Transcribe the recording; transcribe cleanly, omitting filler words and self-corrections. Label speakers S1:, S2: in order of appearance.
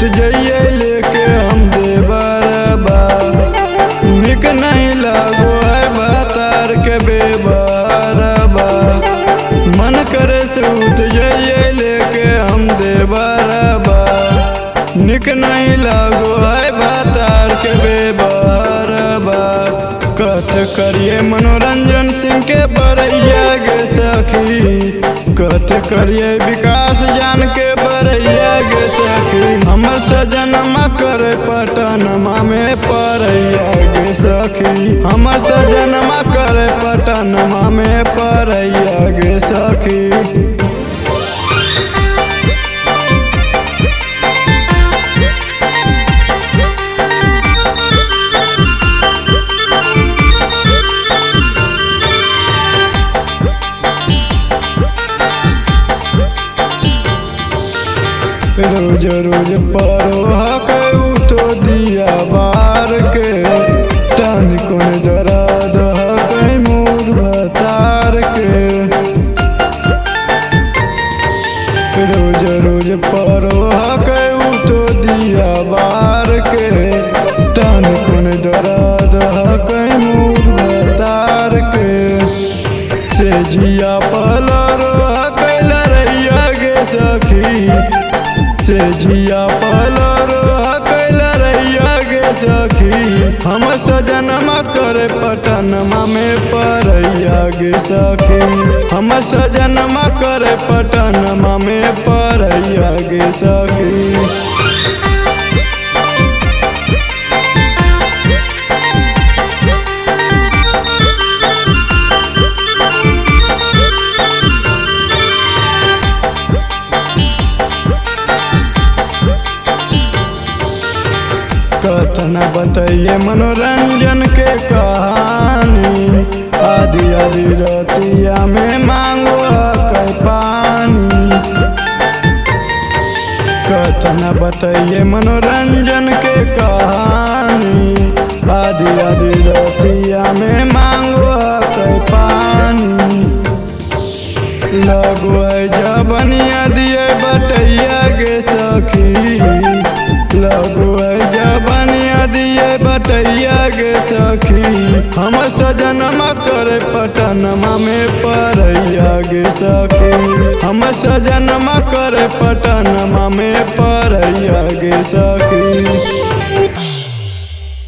S1: जइए लेके हम देवरबा। निक नहीं लागो है भातार के बेबरबा। मन करे सूत जइए लेके हम देवरबा। निक नहीं लागो है भातार के बेबरबा। कथ करिए मनोरंजन सिंह के बरैया गे सखी। कथ करिए विकास जान के बरैया गे सखी। हमर सजनमा करे पटनमा में परैया गे सखी। हमर सजनमा करे पटनमा में परैया गे सखी। रोज रोज परोहा के उठो दिया बार के। तन कोन दर्द है मोर भतार के। रोज रोज परोहा के उठो दिया बार के। तन कोन दर्द है मोर भतार के। से जिया पलरो कैला रैया गे सखी। से जिया पलरो कैला रैया गे सखी। हम सजनमा करे पटनमा में परैया गे सखी। हम सजनमा करे पटनमा में परैया गे सखी। कथन बताइए मनोरंजन के कहानी। आधी आधी रतिया में मांगो कई पानी। कथन बताइए मनोरंजन के कहानी। आधी आधी रतिया में मांगो कई पानी। लगो जबनिया दिए बटैया गे सखी। लगो जबनिया दिए बटैया गे सखी। हम सजनमा करे पटनमा में परैया गे सखी। हम सजनमा करे पटनमा में परैया गे सखी।